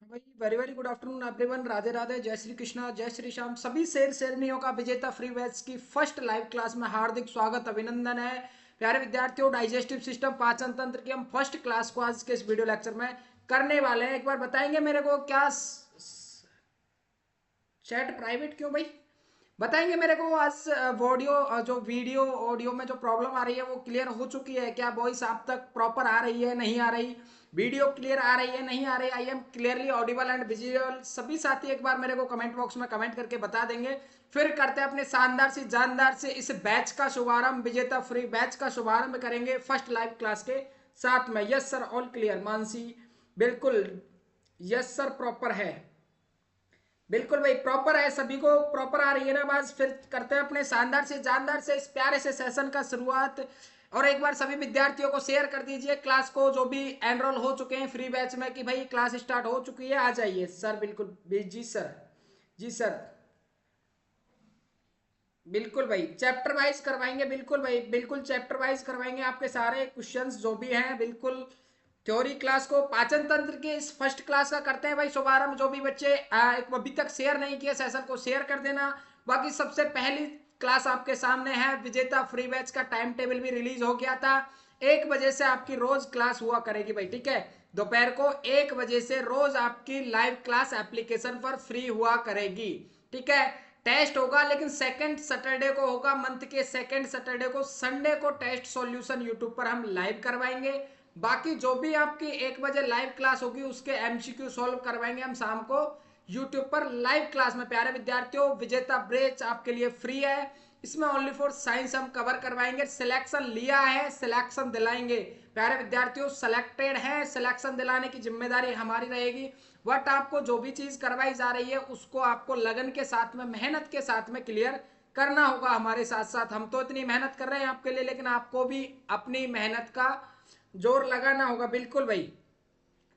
भाई very very good afternoon everyone. Radhe Radhe, जय श्री कृष्णा, जय श्री श्याम। सभी शेर शेरनियों का विजेता फ्री बैच की फर्स्ट लाइव क्लास में हार्दिक स्वागत अभिनंदन है। प्यारे विद्यार्थियों, डाइजेस्टिव सिस्टम पाचन तंत्र की हम फर्स्ट क्लास को आज के इस वीडियो लेक्चर में करने वाले हैं। एक बार बताएंगे मेरे को क्या चैट प्राइवेट क्यों भाई? बताएंगे मेरे को आज ऑडियो जो वीडियो ऑडियो में जो प्रॉब्लम आ रही है वो क्लियर हो चुकी है क्या? वॉइस आप तक प्रॉपर आ रही है, नहीं आ रही? वीडियो क्लियर आ रही है, नहीं आ रही? I am clearly Audible and visual? सभी साथी एक बार मेरे को कमेंट बॉक्स में कमेंट करके बता देंगे। फिर करते हैं अपने शानदार से जानदार से इस बैच का शुभारंभ, विजेता फ्री बैच का शुभारंभ करेंगे फर्स्ट लाइव क्लास के साथ में। Yes sir, all clear Mansi? बिल्कुल, यस सर, प्रॉपर है। बिल्कुल भाई, प्रॉपर है, सभी को प्रॉपर आ रही है ना आवाज? फिर करते हैं अपने शानदार से जानदार से इस प्यारे से सेशन का शुरुआत। और एक बार सभी विद्यार्थियों को शेयर कर दीजिए क्लास को, जो भी एनरोल हो चुके हैं फ्री बैच में, कि भाई क्लास स्टार्ट हो चुकी है, आ जाइए। सर बिल्कुल, जी सर, जी सर, बिल्कुल भाई चैप्टर वाइज करवाएंगे। बिल्कुल भाई, बिल्कुल चैप्टर वाइज करवाएंगे आपके सारे क्वेश्चंस जो भी हैं। बिल्कुल थ्योरी क्लास को पाचन तंत्र के इस फर्स्ट क्लास का करते हैं भाई शुभारंभ। जो भी बच्चे अभी तक शेयर नहीं किए सेशन को शेयर कर देना। बाकी सबसे पहली क्लास आपके सामने है, विजेता फ्री बैच का टाइम टेबल भी रिलीज हो गया था। 1 बजे से आपकी रोज क्लास हुआ करेगी भाई, ठीक है? दोपहर को 1 बजे से रोज आपकी लाइव क्लास एप्लीकेशन पर फ्री हुआ करेगी, ठीक है? टेस्ट होगा, लेकिन सेकंड सैटरडे को होगा, मंथ के सेकंड सैटरडे को। संडे को टेस्ट सॉल्यूशन यूट्यूब पर हम लाइव करवाएंगे। बाकी जो भी आपकी 1 बजे लाइव क्लास होगी उसके एमसीक्यू सॉल्व करवाएंगे हम शाम को यूट्यूब पर लाइव क्लास में। प्यारे विद्यार्थियों, विजेता ब्रेच आपके लिए फ्री है। इसमें ओनली फॉर साइंस हम कवर करवाएंगे। सिलेक्शन लिया है, सिलेक्शन दिलाएंगे। प्यारे विद्यार्थियों, सिलेक्टेड है, सिलेक्शन दिलाने की जिम्मेदारी हमारी रहेगी। बट आपको जो भी चीज करवाई जा रही है उसको आपको लगन के साथ में, मेहनत के साथ में क्लियर करना होगा हमारे साथ साथ। हम तो इतनी मेहनत कर रहे हैं आपके लिए, लेकिन आपको भी अपनी मेहनत का जोर लगाना होगा। बिल्कुल भाई,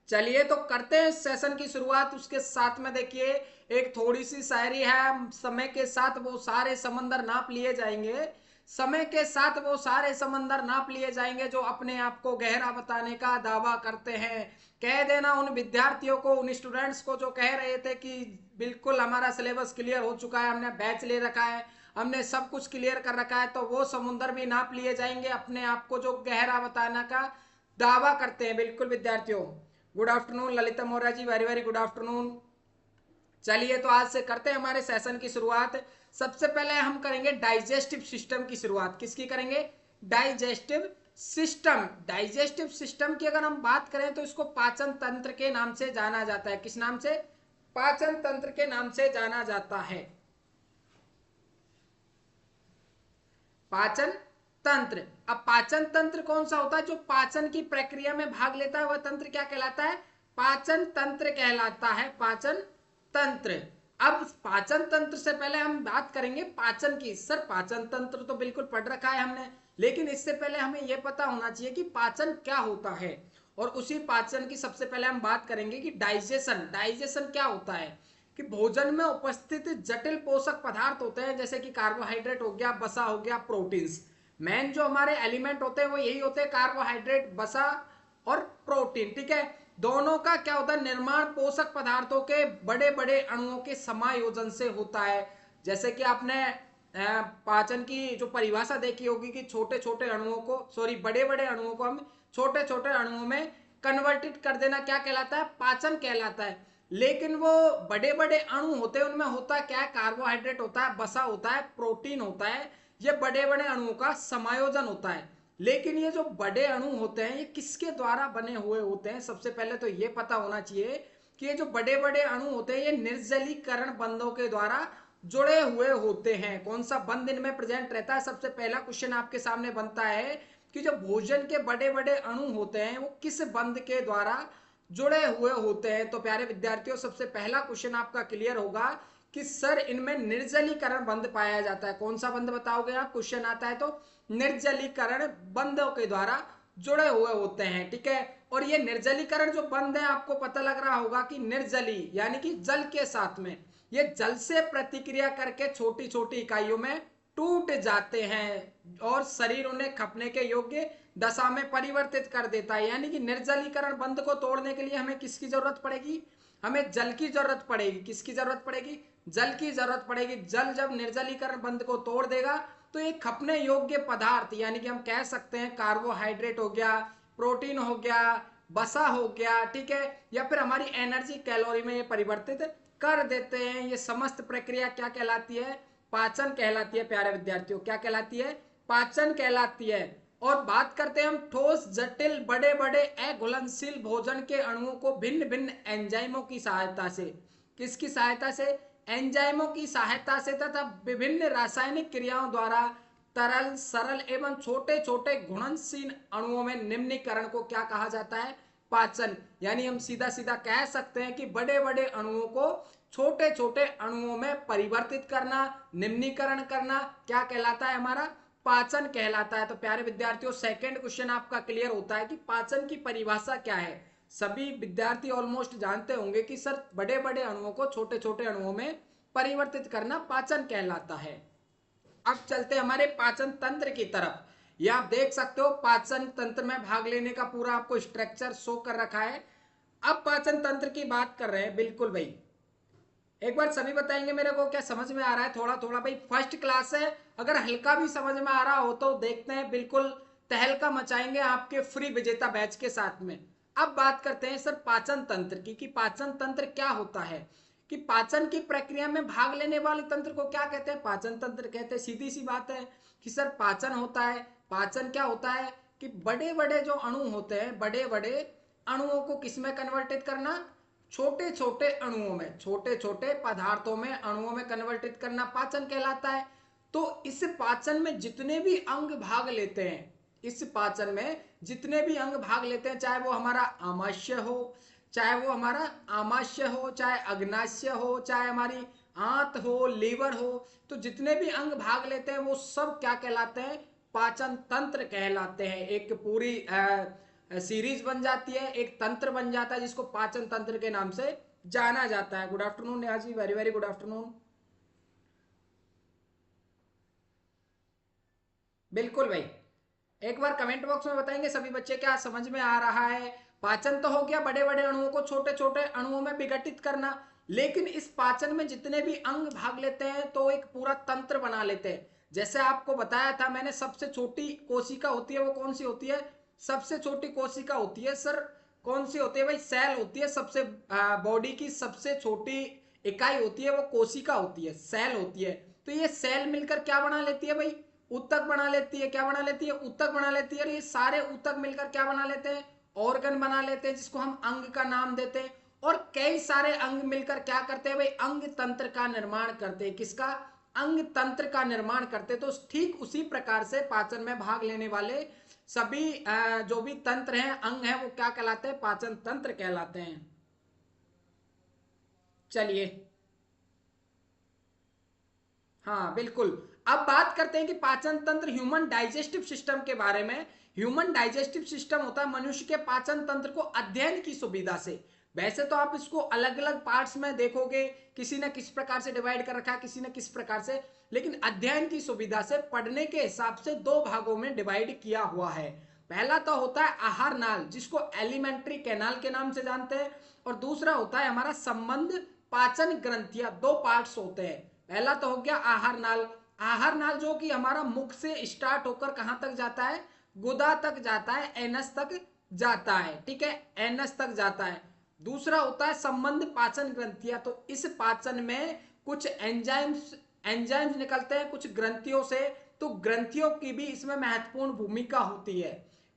चलिए तो करते हैं सेशन की शुरुआत। उसके साथ में देखिए एक थोड़ी सी शायरी है। समय के साथ वो सारे समंदर नाप लिए जाएंगे, समय के साथ वो सारे समंदर नाप लिए जाएंगे जो अपने आप को गहरा बताने का दावा करते हैं। कह देना उन विद्यार्थियों को, उन स्टूडेंट्स को जो कह रहे थे कि बिल्कुल हमारा सिलेबस क्लियर हो चुका है, हमने बैच ले रखा है, हमने सब कुछ क्लियर कर रखा है, तो वो समुंदर भी नाप लिए जाएंगे अपने आप को जो गहरा बताने का दावा करते हैं। बिल्कुल विद्यार्थियों, good afternoon Lalita Maurya ji, very very good afternoon. चलिए तो आज से करते हैं हमारे सेशन की शुरुआत। सबसे पहले हम करेंगे डाइजेस्टिव सिस्टम की शुरुआत। किसकी करेंगे? Digestive system. डाइजेस्टिव सिस्टम की अगर हम बात करें तो इसको पाचन तंत्र के नाम से जाना जाता है। किस नाम से? पाचन तंत्र के नाम से जाना जाता है। पाचन तंत्र। अब पाचन तंत्र कौन सा होता है? जो पाचन की प्रक्रिया में भाग लेता है वह तंत्र क्या कहलाता है? पाचन तंत्र कहलाता है, पाचन तंत्र। अब पाचन तंत्र से पहले हम बात करेंगे पाचन की। सर पाचन तंत्र तो बिल्कुल पढ़ रखा है हमने, लेकिन इससे पहले हमें यह पता होना चाहिए कि पाचन क्या होता है। और उसी पाचन की सबसे पहले हम बात करेंगे कि डाइजेशन। डाइजेशन क्या होता है? कि भोजन में उपस्थित जटिल पोषक पदार्थ होते हैं, जैसे कि कार्बोहाइड्रेट हो गया, बसा हो गया, प्रोटीन्स। मेन जो हमारे एलिमेंट होते हैं वो यही होते हैं, कार्बोहाइड्रेट, बसा और प्रोटीन, ठीक है? दोनों का क्या होता है? निर्माण पोषक पदार्थों के बड़े बड़े अणुओं के समायोजन से होता है। जैसे कि आपने पाचन की जो परिभाषा देखी होगी कि छोटे छोटे अणुओं को, सॉरी बड़े बड़े अणुओं को हम छोटे छोटे अणुओं में कन्वर्टेड कर देना क्या कहलाता है? पाचन कहलाता है। लेकिन वो बड़े बड़े अणु होते हैं, उनमें होता क्या है? कार्बोहाइड्रेट होता है, बसा होता है, प्रोटीन होता है। ये बड़े बड़े अणुओं का समायोजन होता है। लेकिन ये जो बड़े अणु होते हैं ये किसके द्वारा बने हुए होते हैं? सबसे पहले तो ये पता होना चाहिए कि ये जो बड़े बड़े अणु होते हैं ये निर्जलीकरण बंधों के द्वारा जुड़े हुए होते हैं। कौन सा बंध इनमें प्रेजेंट रहता है? सबसे पहला क्वेश्चन आपके सामने बनता है कि जो भोजन के बड़े बड़े अणु होते हैं वो किस बंध के द्वारा जुड़े हुए होते हैं? तो प्यारे विद्यार्थियों, सबसे पहला क्वेश्चन आपका क्लियर होगा कि सर इनमें निर्जलीकरण बंध पाया जाता है। कौन सा बंध बताओगे आप? क्वेश्चन आता है तो निर्जलीकरण बंधों के द्वारा जुड़े हुए होते हैं, ठीक है? और ये निर्जलीकरण जो बंध है, आपको पता लग रहा होगा कि निर्जली यानी कि जल के साथ में, ये जल से प्रतिक्रिया करके छोटी छोटी इकाइयों में टूट जाते हैं और शरीर उन्हें खपने के योग्य दशा में परिवर्तित कर देता है। यानी कि निर्जलीकरण बंध को तोड़ने के लिए हमें किसकी जरूरत पड़ेगी? हमें जल की जरूरत पड़ेगी। किसकी जरूरत पड़ेगी? जल की जरूरत पड़ेगी। जल जब निर्जलीकरण बंध को तोड़ देगा तो एक खपने योग्य पदार्थ, यानी कि हम कह सकते हैं कार्बोहाइड्रेट हो गया, प्रोटीन हो गया, बसा हो गया, ठीक है, या फिर हमारी एनर्जी कैलोरी में ये परिवर्तित कर देते हैं। ये समस्त प्रक्रिया क्या कहलाती है? पाचन कहलाती है प्यारे विद्यार्थियों। क्या कहलाती है? पाचन कहलाती है। और बात करते हैं हम ठोस, जटिल, बड़े बड़े अघुलनशील भोजन के अणुओं को भिन्न भिन्न एंजाइमों की सहायता से, किसकी सहायता से? एंजाइमों की सहायता से तथा विभिन्न रासायनिक क्रियाओं द्वारा तरल, सरल एवं छोटे छोटे घुलनशील अणुओं में निम्नीकरण को क्या कहा जाता है? पाचन। यानी हम सीधा सीधा कह सकते हैं कि बड़े बड़े अणुओं को छोटे छोटे अणुओं में परिवर्तित करना, निम्नीकरण करना क्या कहलाता है? हमारा पाचन कहलाता है। तो प्यारे विद्यार्थियों, सेकंड क्वेश्चन आपका क्लियर होता है कि पाचन की परिभाषा क्या है। सभी विद्यार्थी ऑलमोस्ट जानते होंगे कि सर बड़े बड़े अणुओं को छोटे छोटे अणुओं में परिवर्तित करना पाचन कहलाता है। अब चलते हमारे पाचन तंत्र की तरफ। ये आप देख सकते हो पाचन तंत्र में भाग लेने का पूरा आपको स्ट्रक्चर शो कर रखा है। अब पाचन तंत्र की बात कर रहे हैं। बिल्कुल भाई, एक बार सभी बताएंगे मेरे को क्या समझ में आ रहा है? थोड़ा थोड़ा भाई, फर्स्ट क्लास है, अगर हल्का भी समझ में आ रहा हो तो देखते हैं, बिल्कुल तहलका मचाएंगे आपके फ्री विजेता बैच के साथ में। अब बात करते हैं सर पाचन तंत्र की, कि पाचन तंत्र क्या होता है, कि पाचन की प्रक्रिया में भाग लेने वाले तंत्र को क्या कहते हैं? पाचन तंत्र कहते हैं। सीधी सी बात है कि सर पाचन होता है, पाचन क्या होता है कि बड़े बड़े जो अणु होते हैं, बड़े बड़े अणुओं को किसमें कन्वर्टेड करना? छोटे छोटे अणुओं में, छोटे छोटे पदार्थों में, अणुओं में कन्वर्टित करना पाचन कहलाता है। तो इस पाचन में जितने भी अंग भाग लेते हैं, इस पाचन में जितने भी अंग भाग लेते हैं, चाहे वो हमारा आमाशय हो, चाहे वो हमारा आमाशय हो, चाहे अग्नाशय हो, चाहे हमारी आंत हो, लीवर हो, तो जितने भी अंग भाग लेते हैं वो सब क्या कहलाते हैं? पाचन तंत्र कहलाते हैं। एक पूरी सीरीज बन जाती है, एक तंत्र बन जाता है जिसको पाचन तंत्र के नाम से जाना जाता है। Good afternoon Neha ji, very very good afternoon. बिल्कुल भाई, एक बार कमेंट बॉक्स में बताएंगे सभी बच्चे क्या समझ में आ रहा है। पाचन तो हो गया बड़े बड़े अणुओं को छोटे छोटे अणुओं में विघटित करना, लेकिन इस पाचन में जितने भी अंग भाग लेते हैं तो एक पूरा तंत्र बना लेते हैं। जैसे आपको बताया था मैंने, सबसे छोटी कोशिका होती है वो कौन सी होती है? सबसे छोटी कोशिका होती है सर, कौन सी होती है भाई? सेल होती है। सबसे बॉडी की सबसे छोटी इकाई होती है वो कोशिका होती है, सेल होती है। तो ये सेल मिलकर क्या बना लेती है भाई? ऊतक बना लेती है। क्या बना लेती है? ऊतक बना लेती है। और ये सारे ऊतक मिलकर क्या बना लेते हैं? ऑर्गन बना लेते हैं, जिसको हम अंग का नाम देते हैं। और कई सारे अंग मिलकर क्या करते हैं भाई? अंग तंत्र का निर्माण करते हैं। किसका? अंग तंत्र का निर्माण करते हैं। तो ठीक उसी प्रकार से पाचन में भाग लेने वाले सभी जो भी तंत्र हैं, अंग हैं, वो क्या कहलाते हैं? पाचन तंत्र कहलाते हैं। चलिए, हाँ बिल्कुल। अब बात करते हैं कि पाचन तंत्र, ह्यूमन डाइजेस्टिव सिस्टम के बारे में। ह्यूमन डाइजेस्टिव सिस्टम होता है मनुष्य के पाचन तंत्र को अध्ययन की सुविधा से। वैसे तो आप इसको अलग अलग पार्ट्स में देखोगे, किसी ने किस प्रकार से डिवाइड कर रखा है, किसी ने किस प्रकार से, लेकिन अध्ययन की सुविधा से पढ़ने के हिसाब से दो भागों में डिवाइड किया हुआ है। पहला तो होता है आहार नाल, जिसको एलिमेंट्री कैनाल के नाम से जानते हैं, और दूसरा होता है हमारा संबंध पाचन ग्रंथियां। दो पार्ट्स होते हैं। पहला तो हो गया आहार नाल। आहार नाल जो कि हमारा मुख से स्टार्ट होकर कहां तक जाता है? गुदा तक जाता है, एनस तक जाता है, ठीक है, एनस तक जाता है। दूसरा होता है संबंध पाचन ग्रंथियां। तो इस पाचन में कुछ एंजाइम्स एंजाइम्स निकलते हैं कुछ ग्रंथियों से, तो ग्रंथियों की भी इसमें महत्वपूर्ण भूमिका होती है।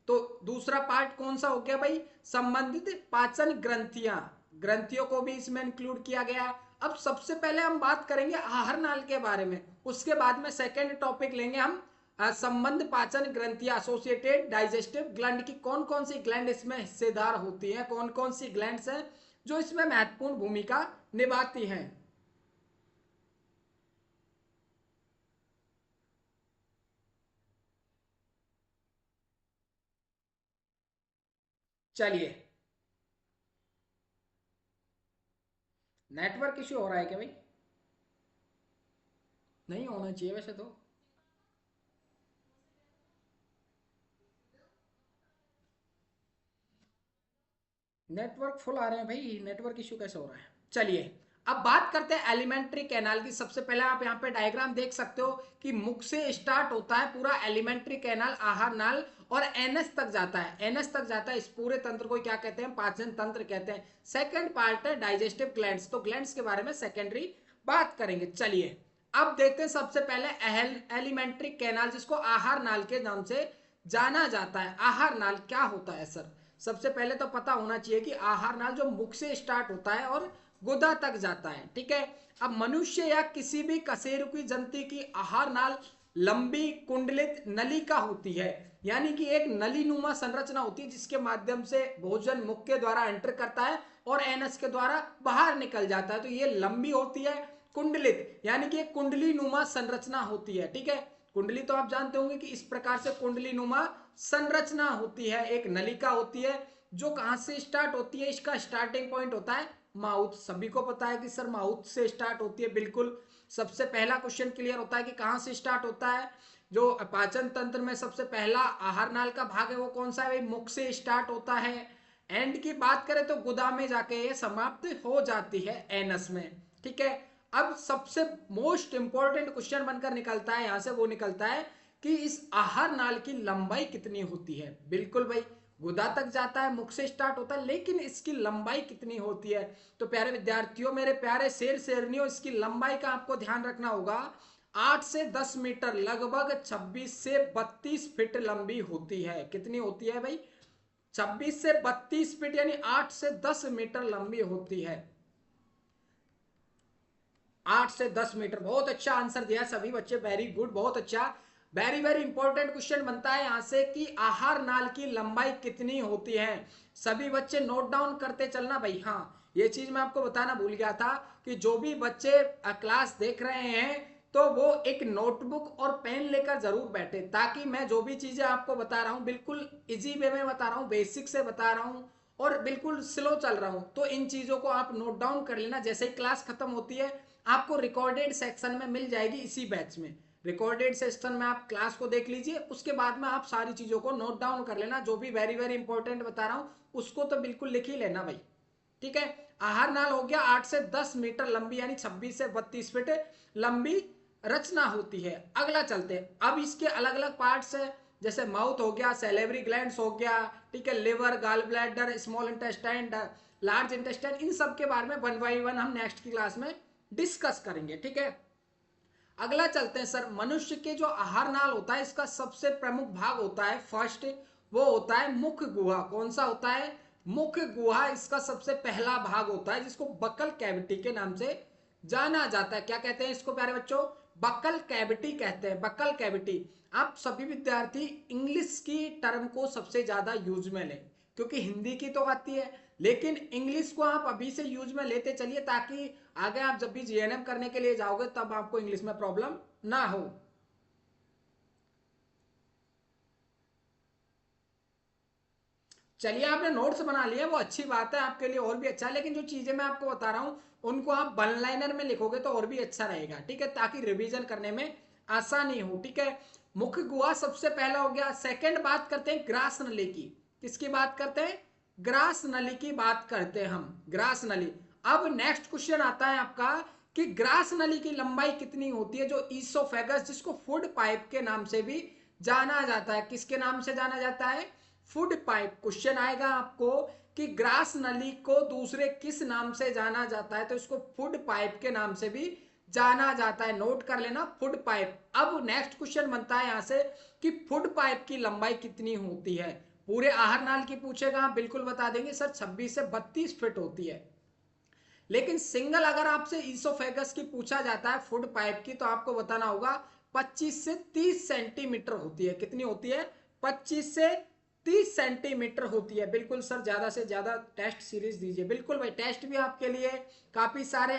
तो दूसरा पार्ट कौन सा हो गया भाई? संबंधित पाचन ग्रंथियां, ग्रंथियों को भी इसमें इंक्लूड किया गया। अब सबसे पहले हम बात करेंगे आहार नाल के बारे में, उसके बाद में सेकेंड टॉपिक लेंगे हम संबंध पाचन ग्रंथियां, एसोसिएटेड डाइजेस्टिव ग्लैंड की कौन कौन सी ग्लैंड इसमें हिस्सेदार होती हैं, कौन कौन सी ग्लैंड्स हैं जो इसमें महत्वपूर्ण भूमिका निभाती हैं। चलिए, नेटवर्क इश्यू हो रहा है क्या भाई? नहीं होना चाहिए वैसे तो। नेटवर्क फुल आ रहे हैं भाई, नेटवर्क इश्यू कैसे हो रहा है। चलिए अब बात करते हैं एलिमेंट्री कैनाल की। सबसे पहले आप यहाँ पे डायग्राम देख सकते हो कि मुख से स्टार्ट होता है पूरा एलिमेंट्री कैनाल, आहार नाल, और एनएस तक जाता है। एनएस तक जाता है, इस पूरे तंत्र को क्या कहते हैं, पाचन तंत्र कहते हैं। सेकंड पार्ट है डाइजेस्टिव ग्लैंड्स, तो ग्लैंड्स के बारे में सेकेंडरी बात करेंगे। चलिए अब देखते हैं सबसे पहले एलिमेंट्री कैनाल, जिसको आहार नाल के नाम से जाना जाता है। आहार नाल क्या होता है सर? सबसे पहले तो पता होना चाहिए कि आहार नाल जो मुख से स्टार्ट होता है और गुदा तक जाता है, ठीक है। अब मनुष्य या किसी भी कशेरुकी जंतु की आहार नाल लंबी कुंडलित नलिका होती है, यानी कि एक नली नुमा संरचना होती है जिसके माध्यम से भोजन मुख के द्वारा एंटर करता है और एनस के द्वारा बाहर निकल जाता है। तो ये लंबी होती है, कुंडलित यानी कि एक कुंडली नुमा संरचना होती है, ठीक है। कुंडली तो आप जानते होंगे कि इस प्रकार से कुंडली नुमा संरचना होती है, एक नलिका होती है जो कहां से स्टार्ट होती है, इसका स्टार्टिंग पॉइंट होता है माउथ। सभी को पता है कि सर माउथ से स्टार्ट होती है, बिल्कुल। सबसे पहला क्वेश्चन क्लियर होता है कि कहां से स्टार्ट होता है। जो पाचन तंत्र में सबसे पहला आहार नाल का भाग है वो कौन सा है भाई? मुख से स्टार्ट होता है। एंड की बात करें तो गुदा में जाके ये समाप्त हो जाती है एनस में, ठीक है। अब सबसे मोस्ट इंपॉर्टेंट क्वेश्चन बनकर निकलता है यहां से, वो निकलता है कि इस आहार नाल की लंबाई कितनी होती है। बिल्कुल भाई, गुदा तक जाता है, मुख से स्टार्ट होता है, लेकिन इसकी लंबाई कितनी होती है? तो प्यारे विद्यार्थियों, मेरे प्यारे शेर शेरनियों, इसकी लंबाई का आपको ध्यान रखना होगा। 8 से 10 मीटर, लगभग 26 से 32 फीट लंबी होती है। कितनी होती है भाई? 26 से 32 फीट, यानी 8 से 10 मीटर लंबी होती है। 8 से 10 मीटर, बहुत अच्छा आंसर दिया सभी बच्चे, वेरी गुड, बहुत अच्छा। वेरी वेरी इंपॉर्टेंट क्वेश्चन बनता है यहां से कि आहार नाल की लंबाई कितनी होती है। सभी बच्चे नोट डाउन करते चलना भाई। हाँ, ये चीज मैं आपको बताना भूल गया था कि जो भी बच्चे क्लास देख रहे हैं तो वो एक नोटबुक और पेन लेकर जरूर बैठे, ताकि मैं जो भी चीजें आपको बता रहा हूँ बिल्कुल इजी वे में बता रहा हूँ, बेसिक से बता रहा हूँ और बिल्कुल स्लो चल रहा हूँ। तो इन चीजों को आप नोट डाउन कर लेना। जैसे ही क्लास खत्म होती है आपको रिकॉर्डेड सेक्शन में मिल जाएगी, इसी बैच में रिकॉर्डेड सेक्शन में आप क्लास को देख लीजिए, उसके बाद में आप सारी चीजों को नोट डाउन कर लेना। जो भी वेरी वेरी इंपॉर्टेंट बता रहा हूँ उसको तो बिल्कुल लिख ही लेना भाई, ठीक है। आहार नाल हो गया 8 से 10 मीटर लंबी, यानी 26 से 32 फीट लंबी रचना होती है। अगला चलते हैं, अब इसके अलग अलग पार्ट्स है, जैसे माउथ हो गया, सैलिवरी ग्लैंड्स हो गया, ठीक है, liver, gall bladder, small intestine, large intestine, इन सब के बारे में वन बाई वन हम नेक्स्ट की क्लास में डिस्कस करेंगे, ठीक है। अगला चलते हैं सर, मनुष्य के जो आहार नाल होता है इसका सबसे प्रमुख भाग होता है फर्स्ट, वो होता है मुख गुहा। कौन सा होता है? मुख गुहा इसका सबसे पहला भाग होता है, जिसको बकल कैविटी के नाम से जाना जाता है। क्या कहते हैं इसको प्यारे बच्चों? बकल कैविटी कहते हैं, बकल कैविटी। आप सभी विद्यार्थी इंग्लिश की टर्म को सबसे ज्यादा यूज में लें, क्योंकि हिंदी की तो आती है, लेकिन इंग्लिश को आप अभी से यूज में लेते चलिए, ताकि आगे आप जब भी जीएनएम करने के लिए जाओगे तब आपको इंग्लिश में प्रॉब्लम ना हो। चलिए, आपने नोट्स बना लिए, वो अच्छी बात है, आपके लिए और भी अच्छा है, लेकिन जो चीजें मैं आपको बता रहा हूं उनको आप वन लाइनर में लिखोगे तो और भी अच्छा रहेगा, ठीक है, ताकि रिवीजन करने में आसानी हो, ठीक है। मुख्य गुहा सबसे पहला हो गया। सेकंड बात करते हैं ग्रास नली की। किसकी बात करते हैं? ग्रास नली की बात करते हैं हम, ग्रास नली। अब नेक्स्ट क्वेश्चन आता है आपका कि ग्रास नली की लंबाई कितनी होती है, जो ईसोफेगस, जिसको फूड पाइप के नाम से भी जाना जाता है। किसके नाम से जाना जाता है? Food pipe. क्वेश्चन आएगा आपको कि ग्रास नली को दूसरे किस नाम से जाना जाता है, तो इसको फूड पाइप के नाम से भी जाना जाता है। नोट कर लेना, फूड पाइप। अब नेक्स्ट क्वेश्चन बनता है यहां से कि फूड पाइप की लंबाई कितनी होती है। पूरे आहार नाल की पूछेगा, आप बिल्कुल बता देंगे सर 26 से 32 फीट होती है, लेकिन सिंगल अगर आपसे ईसोफेगस की पूछा जाता है फूड पाइप की, तो आपको बताना होगा 25 से 30 सेंटीमीटर होती है। कितनी होती है? 25 से 30 सेंटीमीटर होती है। बिल्कुल सर, ज्यादा से ज्यादा टेस्ट सीरीज दीजिए। बिल्कुल भाई, टेस्ट भी आपके लिए काफी सारे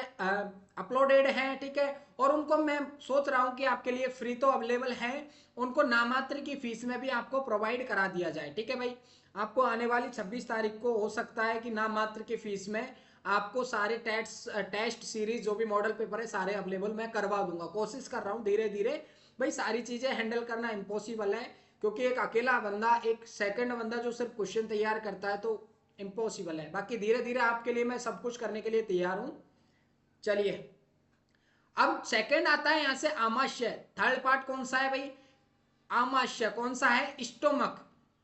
अपलोडेड हैं, ठीक है, और उनको मैं सोच रहा हूं कि आपके लिए फ्री तो अवेलेबल है, उनको नामात्र की फीस में भी आपको प्रोवाइड करा दिया जाए, ठीक है भाई। आपको आने वाली 26 तारीख को हो सकता है कि नामात्र की फीस में आपको सारे टेस्ट सीरीज जो भी मॉडल पेपर है सारे अवेलेबल मैं करवा दूंगा। कोशिश कर रहा हूँ धीरे धीरे भाई, सारी चीजें हैंडल करना इम्पॉसिबल है, क्योंकि एक अकेला बंदा, एक सेकंड बंदा जो सिर्फ क्वेश्चन तैयार करता है, तो इम्पॉसिबल है। बाकी धीरे धीरे आपके लिए मैं सब कुछ करने के लिए तैयार हूं। चलिए, अब सेकंड आता है यहां से आमाशय। थर्ड पार्ट कौन सा है भाई? आमाशय कौन सा है? स्टोमक।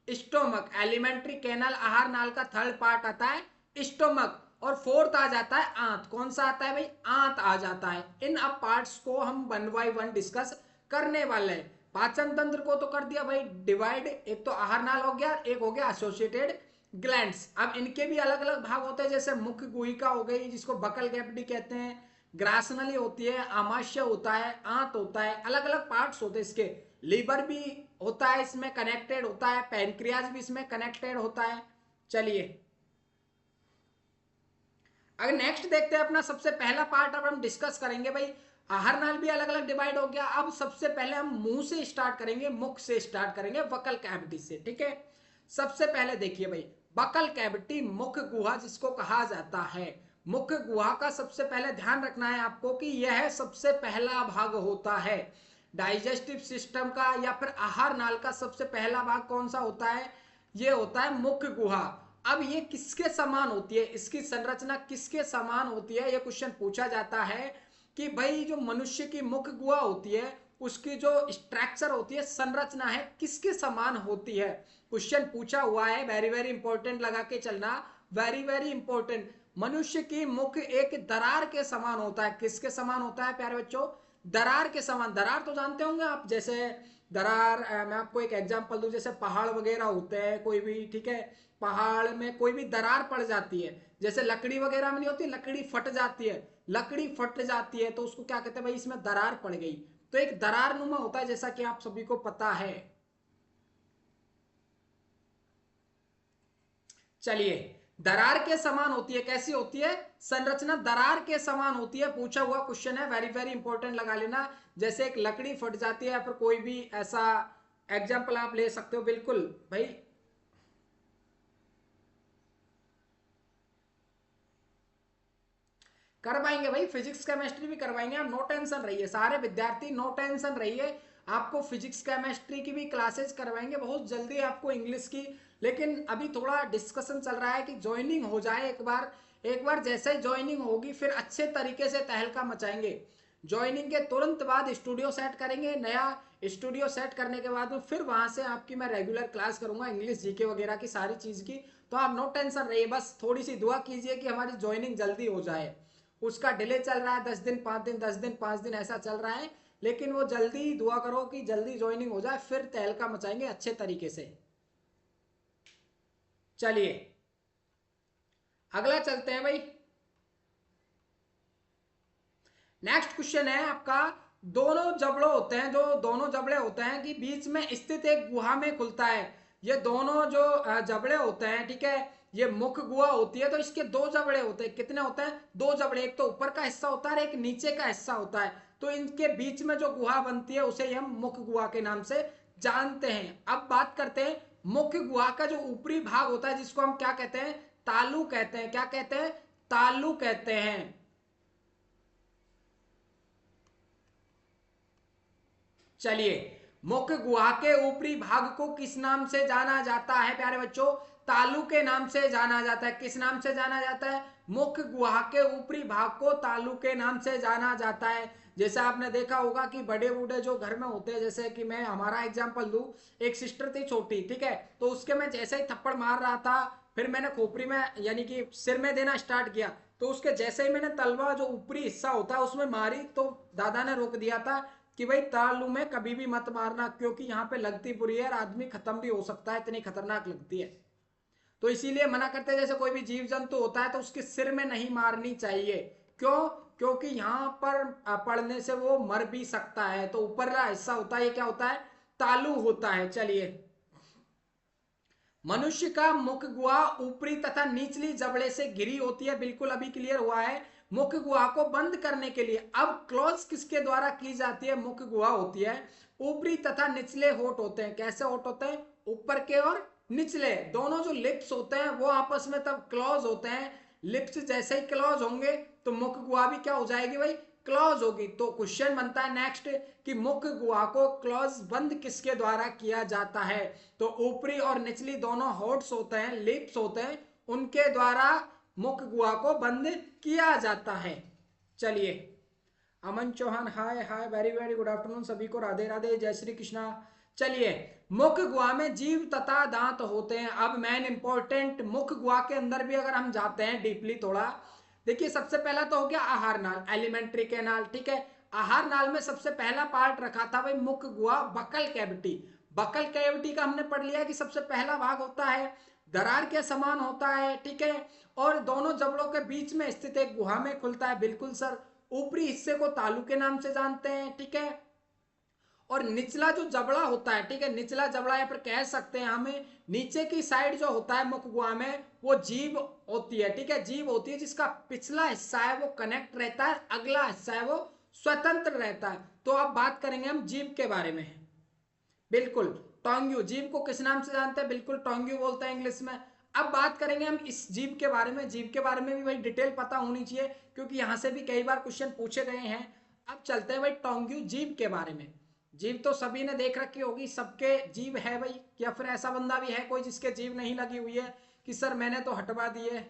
स्टोमक एलिमेंट्री कैनल आहार नाल का थर्ड पार्ट आता है स्टोमक। और फोर्थ आ जाता है आंत। कौन सा आता है भाई? आंत आ जाता है। इन अब पार्ट्स को हम वन बाय वन डिस्कस करने वाले हैं। पाचन तंत्र को तो कर दिया भाई डिवाइड, एक तो आहार नाल हो गया, एक हो गया एसोसिएटेड ग्लैंड्स। अब इनके भी अलग अलग भाग होते हैं, जैसे मुख्य गुहिका हो गई जिसको बकल कैविटी कहते हैं, ग्रासनली होती है, आमाशय होता है, आंत होता है, अलग अलग पार्ट्स होते हैं इसके। लीवर भी होता है इसमें कनेक्टेड होता है, पैनक्रियाज भी इसमें कनेक्टेड होता है। चलिए, अगर नेक्स्ट देखते हैं अपना सबसे पहला पार्ट अब हम डिस्कस करेंगे भाई। आहार नाल भी अलग अलग डिवाइड हो गया। अब सबसे पहले हम मुंह से स्टार्ट करेंगे, मुख से स्टार्ट करेंगे, बकल कैविटी से। ठीक है, सबसे पहले देखिए भाई, बकल कैविटी मुख गुहा जिसको कहा जाता है। मुख गुहा का सबसे पहले ध्यान रखना है आपको कि यह सबसे पहला भाग होता है डाइजेस्टिव सिस्टम का, या फिर आहार नाल का सबसे पहला भाग कौन सा होता है? ये होता है मुख गुहा। अब ये किसके समान होती है, इसकी संरचना किसके समान होती है, ये क्वेश्चन पूछा जाता है कि भाई जो मनुष्य की मुख गुहा होती है उसकी जो स्ट्रक्चर होती है, संरचना है, किसके समान होती है। क्वेश्चन पूछा हुआ है, वेरी वेरी इंपॉर्टेंट लगा के चलना, वेरी वेरी इंपॉर्टेंट। मनुष्य की मुख एक दरार के समान होता है। किसके समान होता है प्यारे बच्चों? दरार के समान। दरार तो जानते होंगे आप, जैसे दरार, मैं आपको एक एग्जांपल दूं, जैसे पहाड़ वगैरह होते हैं कोई भी, ठीक है, पहाड़ में कोई भी दरार पड़ जाती है, जैसे लकड़ी वगैरह में नहीं होती, लकड़ी फट जाती है, लकड़ी फट जाती है तो उसको क्या कहते हैं भाई? इसमें दरार पड़ गई, तो एक दरार नुमा होता है, जैसा कि आप सभी को पता है। चलिए, दरार के समान होती है, कैसी होती है? संरचना दरार के समान होती है। पूछा हुआ क्वेश्चन है, वेरी वेरी इंपॉर्टेंट लगा लेना। जैसे एक लकड़ी फट जाती है या फिर कोई भी ऐसा एग्जाम्पल आप ले सकते हो, बिल्कुल भाई। करवाएंगे भाई, फिजिक्स केमिस्ट्री भी करवाएंगे, आप नो टेंशन रहिए, सारे विद्यार्थी नो टेंशन रहिए। आपको फिजिक्स केमिस्ट्री की भी क्लासेस करवाएंगे बहुत जल्दी, आपको इंग्लिश की। लेकिन अभी थोड़ा डिस्कशन चल रहा है कि ज्वाइनिंग हो जाए एक बार। एक बार जैसे ही ज्वाइनिंग होगी फिर अच्छे तरीके से तहलका मचाएंगे। ज्वाइनिंग के तुरंत बाद स्टूडियो सेट करेंगे, नया स्टूडियो सेट करने के बाद में फिर वहां से आपकी मैं रेगुलर क्लास करूंगा, इंग्लिश जीके वगैरह की सारी चीज की। तो आप नो टेंशन रहिए, बस थोड़ी सी दुआ कीजिए कि हमारी ज्वाइनिंग जल्दी हो जाए। उसका डिले चल रहा है, 10 दिन 5 दिन, 10 दिन 5 दिन ऐसा चल रहा है, लेकिन वो जल्दी दुआ करो कि जल्दी ज्वाइनिंग हो जाए, फिर तहलका मचाएंगे अच्छे तरीके से। चलिए, अगला चलते हैं भाई। नेक्स्ट क्वेश्चन है आपका, दोनों जबड़े होते हैं, जो दोनों जबड़े होते हैं कि बीच में स्थित एक गुहा में खुलता है। ये दोनों जो जबड़े होते हैं, ठीक है, ये मुख गुहा होती है, तो इसके दो जबड़े होते हैं। कितने होते हैं? दो जबड़े, एक तो ऊपर का हिस्सा होता है और एक नीचे का हिस्सा होता है। तो इनके बीच में जो गुहा बनती है उसे हम मुख गुहा के नाम से जानते हैं। अब बात करते हैं मुख गुहा का जो ऊपरी भाग होता है, जिसको हम क्या कहते हैं? तालू कहते हैं। क्या कहते हैं? तालू कहते हैं। चलिए, मुख गुहा के ऊपरी भाग को किस नाम से जाना जाता है प्यारे बच्चों? तालू के नाम से जाना जाता है। किस नाम से जाना जाता है? मुख गुहा के ऊपरी भाग को तालू के नाम से जाना जाता है। जैसे आपने देखा होगा कि बड़े बूढ़े जो घर में होते हैं, जैसे कि मैं हमारा एग्जांपल दूं, एक सिस्टर थी छोटी, ठीक है, तो उसके मैं जैसे ही थप्पड़ मार रहा था, फिर मैंने खोपड़ी में यानी कि सिर में देना स्टार्ट किया, तो उसके जैसे ही मैंने तलवा जो ऊपरी हिस्सा होता है उसमें मारी, तो दादा ने रोक दिया था कि भाई तालू में कभी भी मत मारना, क्योंकि यहाँ पे लगती बुरी है और आदमी खत्म भी हो सकता है, इतनी खतरनाक लगती है। तो इसीलिए मना करते हैं, जैसे कोई भी जीव जंतु होता है तो उसके सिर में नहीं मारनी चाहिए। क्यों? क्योंकि यहाँ पर पड़ने से वो मर भी सकता है। तो ऊपर का हिस्सा होता है, ये क्या होता है? तालू होता है। चलिए, मनुष्य का मुख गुहा ऊपरी तथा निचली जबड़े से घिरी होती है, बिल्कुल अभी क्लियर हुआ है। मुख गुहा को बंद करने के लिए अब क्लोज किसके द्वारा की जाती है? मुख गुहा होती है। ऊपरी तथा निचले होठ होते हैं। कैसे होठ होते हैं? ऊपर के और निचले दोनों जो लिप्स होते हैं वो आपस में तब क्लोज होते हैं। लिप्स जैसे ही क्लोज होंगे तो मुख गुहा भी क्या हो जाएगी भाई? क्लोज होगी। तो क्वेश्चन बनता है नेक्स्ट कि मुख गुहा को क्लोज बंद किसके द्वारा किया जाता है? तो ऊपरी और निचली दोनों होठ्स होते हैं, लिप्स होते हैं, उनके द्वारा मुख गुहा को बंद किया जाता है। चलिए, अमन चौहान हाय हाय, वेरी वेरी गुड आफ्टरनून सभी को, राधे राधे, जय श्री कृष्णा। चलिए, मुख गुहा में जीव तथा दांत होते हैं। अब मेन इंपॉर्टेंट, मुख गुहा के अंदर भी अगर हम जाते हैं डीपली थोड़ा, देखिए सबसे पहला तो हो गया आहार नाल, एलिमेंट्री कैनाल, ठीक है। आहार नाल में सबसे पहला पार्ट रखा था भाई मुख गुहा, बकल कैविटी। बकल कैविटी का हमने पढ़ लिया कि सबसे पहला भाग होता है, दरार के समान होता है, ठीक है, और दोनों जबड़ों के बीच में स्थित एक गुहा में खुलता है, बिल्कुल सर। ऊपरी हिस्से को तालू के नाम से जानते हैं, ठीक है। और निचला जो जबड़ा होता है, ठीक है, निचला जबड़ा या फिर कह सकते हैं हमें नीचे की साइड जो होता है मुख गुहा में, वो जीभ होती है, ठीक है, जीभ होती है, जिसका पिछला हिस्सा है वो कनेक्ट रहता है, अगला हिस्सा है वो स्वतंत्र रहता है। तो अब बात करेंगे हम जीभ के बारे में, बिल्कुल टोंग्यू। जीभ को किस नाम से जानते हैं? बिल्कुल टोंग्यू बोलते हैं इंग्लिश में। अब बात करेंगे हम इस जीभ के बारे में। जीभ के बारे में भी भाई डिटेल पता होनी चाहिए, क्योंकि यहां से भी कई बार क्वेश्चन पूछे गए हैं। अब चलते हैं भाई टोंग्यू जीभ के बारे में। जीभ तो सभी ने देख रखी होगी, सबके जीभ है भाई, या फिर ऐसा बंदा भी है कोई जिसके जीभ नहीं लगी हुई है कि सर मैंने तो हटवा दी है।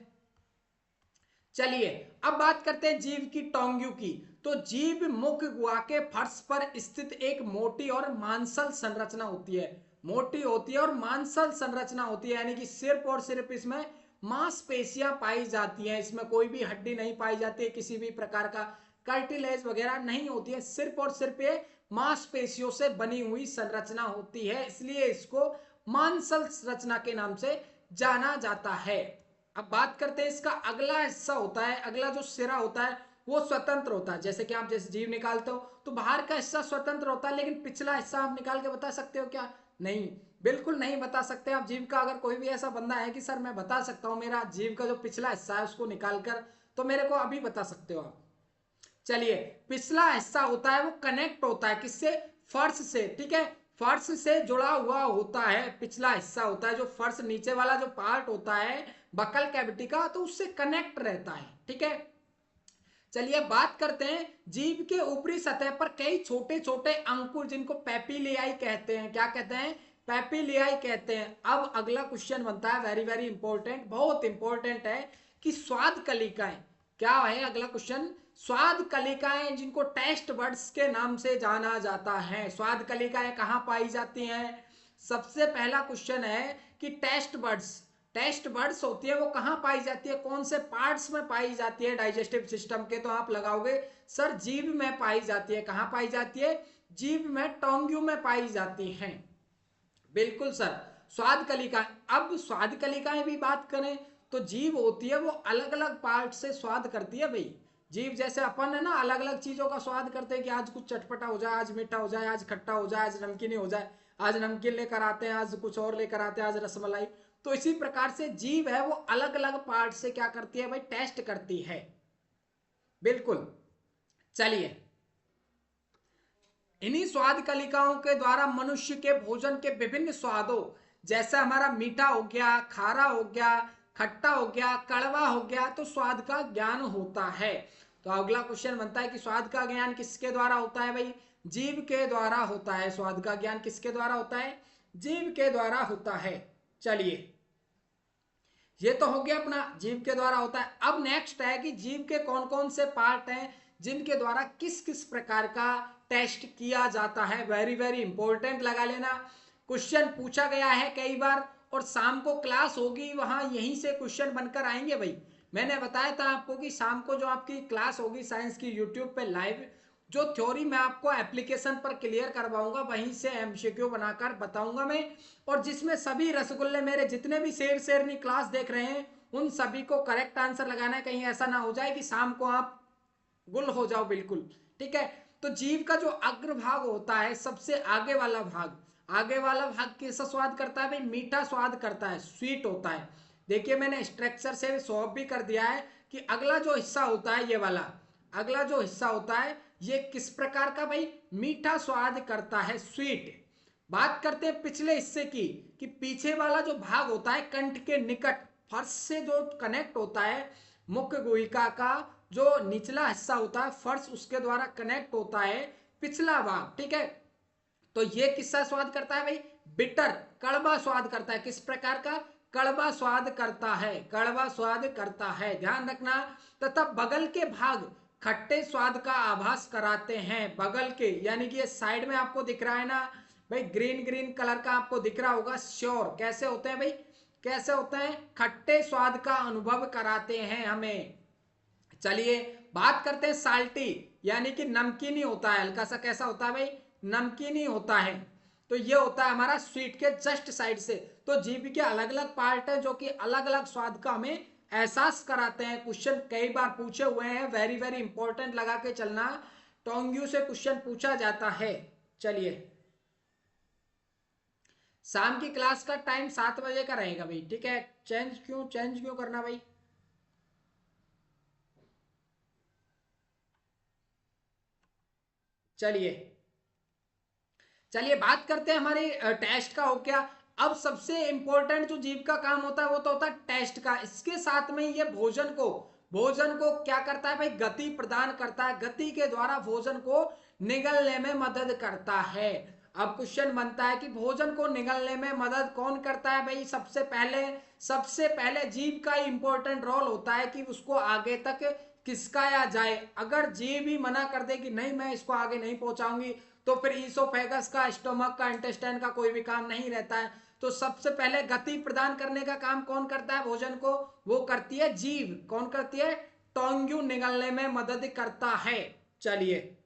चलिए, अब बात करते हैं जीभ की, टोंग्यू की। तो जीभ मुख गुहा के फर्श पर स्थित एक मोटी और मांसल संरचना होती है। मोटी होती है और मांसल संरचना होती है, यानी कि सिर्फ और सिर्फ इसमें मांसपेशियां पाई जाती हैं, इसमें कोई भी हड्डी नहीं पाई जाती है, किसी भी प्रकार का कार्टिलेज वगैरह नहीं होती है, सिर्फ और सिर्फ ये मांसपेशियों से बनी हुई संरचना होती है, इसलिए इसको मांसल संरचना के नाम से जाना जाता है। अब बात करते हैं इसका अगला हिस्सा होता है, अगला जो सिरा होता है वो स्वतंत्र होता है। जैसे कि आप जैसे जीव निकालते हो तो बाहर का हिस्सा स्वतंत्र होता है, लेकिन पिछला हिस्सा आप निकाल के बता सकते हो क्या? नहीं, बिल्कुल नहीं बता सकते आप जीव का। अगर कोई भी ऐसा बंदा है कि सर मैं बता सकता हूं मेरा जीव का जो पिछला हिस्सा है उसको निकाल कर, तो मेरे को अभी बता सकते हो आप। चलिए, पिछला हिस्सा होता है वो कनेक्ट होता है किससे? फर्श से, ठीक है, फर्श से जुड़ा हुआ होता है। पिछला हिस्सा होता है जो फर्श, नीचे वाला जो पार्ट होता है बकल कैविटी का, तो उससे कनेक्ट रहता है, ठीक है। चलिए बात करते हैं जीभ के ऊपरी सतह पर कई छोटे छोटे अंकुर, जिनको पेपिलियाई कहते हैं। क्या कहते हैं? पेपिलियाई कहते हैं। अब अगला क्वेश्चन बनता है वेरी वेरी इंपॉर्टेंट, बहुत इंपॉर्टेंट है, कि स्वाद कलिकाएं क्या है? अगला क्वेश्चन, स्वाद कलिकाएं जिनको टेस्ट बर्ड्स के नाम से जाना जाता है, स्वाद कलिकाएं कहां पाई जाती हैं? सबसे पहला क्वेश्चन है कि टेस्ट बर्ड्स, टेस्ट बर्ड्स होती है वो कहां पाई जाती है, कौन से पार्ट्स में पाई जाती है डाइजेस्टिव सिस्टम के? तो आप लगाओगे सर जीभ में पाई जाती है। कहां पाई जाती है? जीभ में, टोंग्यू में पाई जाती हैं, बिल्कुल सर। स्वाद कलिका, अब स्वाद कलिकाएं भी बात करें तो जीभ होती है वो अलग अलग पार्ट से स्वाद करती है भाई। जीभ जैसे अपन है ना अलग अलग चीजों का स्वाद करते हैं कि आज कुछ चटपटा हो जाए, आज मीठा हो जाए, आज खट्टा हो जाए, आज नमकीन हो जाए, आज नमकीन लेकर आते हैं, आज कुछ और लेकर आते हैं, आज रसमलाई। तो इसी प्रकार से जीभ है वो अलग अलग पार्ट से क्या करती है भाई? टेस्ट करती है, बिल्कुल। चलिए, इन्हीं स्वाद कलिकाओं के द्वारा मनुष्य के भोजन के विभिन्न स्वादों, जैसे हमारा मीठा हो गया, खारा हो गया, खट्टा हो गया, कड़वा हो गया, तो स्वाद का ज्ञान होता है। तो अगला क्वेश्चन बनता है कि स्वाद का ज्ञान किसके द्वारा होता है भाई? जीभ के द्वारा होता है। स्वाद का ज्ञान किसके द्वारा होता है? जीभ के द्वारा होता है। चलिए, ये तो हो गया अपना जीभ के द्वारा होता है। अब नेक्स्ट है कि जीभ के कौन कौन से पार्ट हैं जिनके द्वारा किस किस प्रकार का टेस्ट किया जाता है। वेरी वेरी इंपॉर्टेंट, लगा लेना, क्वेश्चन पूछा गया है कई बार, और शाम को क्लास होगी वहां यहीं से क्वेश्चन बनकर आएंगे भाई। मैंने बताया था आपको कि शाम को जो आपकी क्लास होगी साइंस की यूट्यूब पे लाइव, जो थ्योरी मैं आपको एप्लीकेशन पर क्लियर करवाऊंगा वहीं से एमसीक्यू बनाकर बताऊंगा मैं। और जिसमें सभी रसगुल्ले, मेरे जितने भी शेर शेरनी क्लास देख रहे हैं उन सभी को करेक्ट आंसर लगाना है, कहीं ऐसा ना हो जाए कि शाम को आप गुल हो जाओ, बिल्कुल ठीक है। तो जीव का जो अग्रभाग होता है, सबसे आगे वाला भाग, आगे वाला भाग कैसा स्वाद करता है भाई? मीठा स्वाद करता है, स्वीट होता है। देखिए मैंने स्ट्रक्चर से सॉल्व भी कर दिया है कि अगला जो हिस्सा होता है ये वाला, अगला जो हिस्सा होता है ये किस प्रकार का भाई? मीठा स्वाद करता है, स्वीट। बात करते हैं पिछले हिस्से की, कि पीछे वाला जो भाग होता है कंठ के निकट, फर्श से जो कनेक्ट होता है, मुख गुहिका का जो निचला हिस्सा होता है फर्श, उसके द्वारा कनेक्ट होता है पिछला भाग, ठीक है। तो ये किसका स्वाद करता है भाई? बिटर, कड़वा स्वाद करता है। किस प्रकार का? कड़वा स्वाद करता है, कड़वा स्वाद करता है, ध्यान रखना। तथा बगल के भाग खट्टे स्वाद का आभास कराते हैं, बगल के यानी कि ये साइड में आपको दिख रहा है ना भाई, ग्रीन ग्रीन कलर का आपको दिख रहा होगा, श्योर कैसे होते हैं भाई, कैसे होते हैं, खट्टे स्वाद का अनुभव कराते हैं हमें। चलिए बात करते हैं साल्टी, यानी कि नमकीनी होता है, हल्का सा कैसा होता है भाई, नमकीनी होता है। तो ये होता है हमारा स्वीट के जस्ट साइड से। तो जीभ के अलग अलग पार्ट है जो कि अलग अलग स्वाद का हमें एहसास कराते हैं। क्वेश्चन कई बार पूछे हुए हैं, वेरी वेरी इंपॉर्टेंट लगा के चलना, टोंग्यू से क्वेश्चन पूछा जाता है। चलिए शाम की क्लास का टाइम 7 बजे का रहेगा भाई, ठीक है। चेंज क्यों करना भाई, चलिए चलिए बात करते हैं हमारे टेस्ट का हो गया। अब सबसे इंपॉर्टेंट जो जीव का काम होता है वो तो होता है टेस्ट का। इसके साथ में ये भोजन को क्या करता है भाई, गति प्रदान करता है, गति के द्वारा भोजन को निगलने में मदद करता है। अब क्वेश्चन बनता है कि भोजन को निगलने में मदद कौन करता है भाई, सबसे पहले जीभ का इंपॉर्टेंट रोल होता है कि उसको आगे तक खिसकाया जाए। अगर जीभ ही मना कर दे कि नहीं मैं इसको आगे नहीं पहुंचाऊंगी, तो फिर ईसोफेगस का, स्टोमक का, इंटेस्टाइन का कोई भी काम नहीं रहता है। तो सबसे पहले गति प्रदान करने का काम कौन करता है भोजन को, वो करती है जीभ। कौन करती है, टोंग्यू निगलने में मदद करता है। चलिए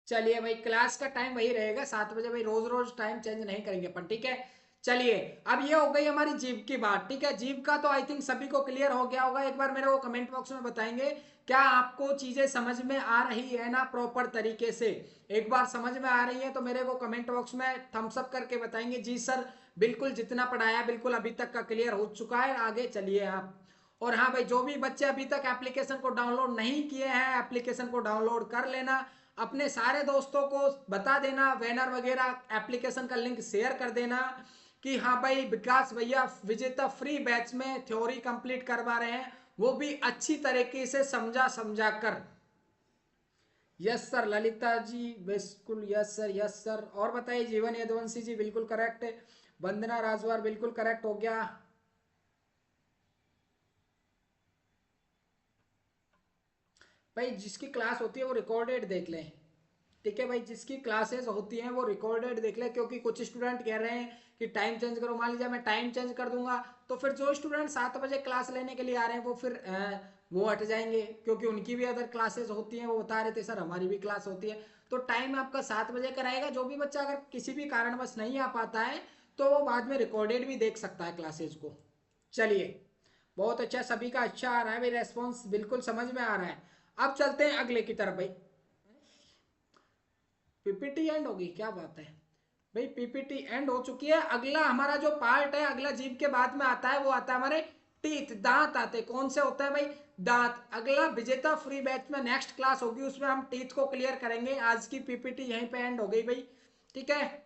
चलिए भाई क्लास का टाइम वही रहेगा 7 बजे भाई, रोज रोज टाइम चेंज नहीं करेंगे अपन, ठीक है। चलिए अब ये हो गई हमारी जीव की बात, ठीक है। जीव का तो आई थिंक सभी को क्लियर हो गया होगा। एक बार मेरे को कमेंट बॉक्स में बताएंगे क्या आपको चीजें समझ में आ रही है ना प्रॉपर तरीके से। एक बार समझ में आ रही है तो मेरे को कमेंट बॉक्स में थम्स अप करके बताएंगे जी सर बिल्कुल जितना पढ़ाया बिल्कुल अभी तक का क्लियर हो चुका है, आगे चलिए आप। और हाँ भाई, जो भी बच्चे अभी तक एप्लीकेशन को डाउनलोड नहीं किए हैं, एप्लीकेशन को डाउनलोड कर लेना, अपने सारे दोस्तों को बता देना, बैनर वगैरह एप्लीकेशन का लिंक शेयर कर देना कि हाँ भाई विकास भैया विजेता फ्री बैच में थ्योरी कंप्लीट करवा रहे हैं, वो भी अच्छी तरीके से समझा कर। यस सर ललिता जी बिल्कुल, यस सर यस सर। और बताइए जीवन यदुवंशी जी, बिल्कुल करेक्ट। वंदना राजवार बिल्कुल करेक्ट हो गया। भाई जिसकी क्लास होती है वो रिकॉर्डेड देख लें, ठीक है भाई, जिसकी क्लासेस होती हैं वो रिकॉर्डेड देख ले। क्योंकि कुछ स्टूडेंट कह रहे हैं कि टाइम चेंज करो, मान लीजिए मैं टाइम चेंज कर दूंगा तो फिर जो स्टूडेंट 7 बजे क्लास लेने के लिए आ रहे हैं वो फिर वो हट जाएंगे, क्योंकि उनकी भी अदर क्लासेस होती हैं। वो बता रहे थे सर हमारी भी क्लास होती है। तो टाइम आपका 7 बजे का रहेगा। जो भी बच्चा अगर किसी भी कारणवश नहीं आ पाता है तो वो बाद में रिकॉर्डेड भी देख सकता है क्लासेस को। चलिए बहुत अच्छा, सभी का अच्छा आ रहा है भाई, रेस्पॉन्स बिल्कुल समझ में आ रहा है। अब चलते हैं अगले की तरफ भाई। पीपीटी एंड होगी, क्या बात है भाई, पीपीटी एंड हो चुकी है। अगला हमारा जो पार्ट है, अगला जीभ के बाद में आता है वो आता है हमारे टीथ, दांत आते हैं। कौन से होते हैं भाई, दांत। अगला विजेता फ्री बैच में नेक्स्ट क्लास होगी, उसमें हम टीथ को क्लियर करेंगे। आज की पीपीटी यहीं पे एंड हो गई भाई, ठीक है।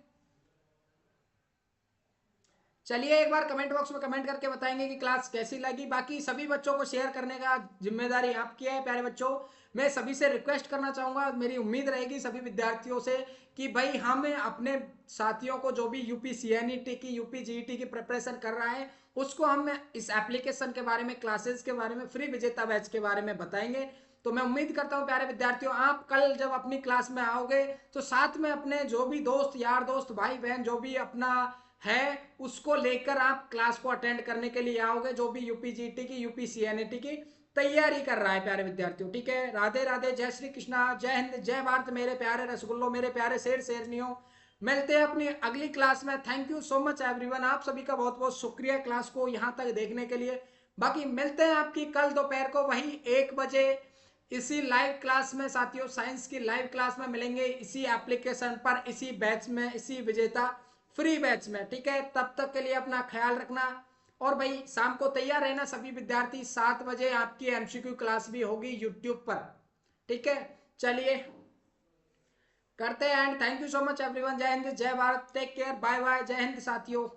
चलिए एक बार कमेंट बॉक्स में कमेंट करके बताएंगे कि क्लास कैसी लगी। बाकी सभी बच्चों को शेयर करने का जिम्मेदारी आपकी है प्यारे बच्चों। मैं सभी से रिक्वेस्ट करना चाहूंगा, मेरी उम्मीद रहेगी सभी विद्यार्थियों से कि भाई हम अपने साथियों को जो भी यूपी सीएनईटी की, यूपी जीईटी की प्रिपरेशन कर रहा है, उसको हम इस एप्लीकेशन के बारे में, क्लासेस के बारे में, फ्री विजेता बैच के बारे में बताएंगे। तो मैं उम्मीद करता हूं प्यारे विद्यार्थियों, आप कल जब अपनी क्लास में आओगे तो साथ में अपने जो भी दोस्त यार दोस्त भाई बहन जो भी अपना है उसको लेकर आप क्लास को अटेंड करने के लिए आओगे, जो भी यूपी जीटी की, यूपी सीएनईटी की तैयारी कर रहा है प्यारे विद्यार्थियों, ठीक है। राधे राधे, जय श्री कृष्णा, जय हिंद, जय भारत मेरे प्यारे रसगुल्लो, मेरे प्यारे शेर शेरनियों। मिलते हैं अपनी अगली क्लास में। Thank you so much everyone, आप सभी का बहुत बहुत शुक्रिया क्लास को यहाँ तक देखने के लिए। बाकी मिलते हैं आपकी कल दोपहर को वही 1 बजे इसी लाइव क्लास में साथियों, साइंस की लाइव क्लास में मिलेंगे, इसी एप्लीकेशन पर, इसी बैच में, इसी विजेता फ्री बैच में, ठीक है। तब तक के लिए अपना ख्याल रखना। और भाई शाम को तैयार रहना सभी विद्यार्थी, 7 बजे आपकी एमसीक्यू क्लास भी होगी यूट्यूब पर, ठीक है। चलिए करते हैं and, thank you so much everyone, जय हिंद, जय Bharat, take care, bye bye, जय हिंद साथियों।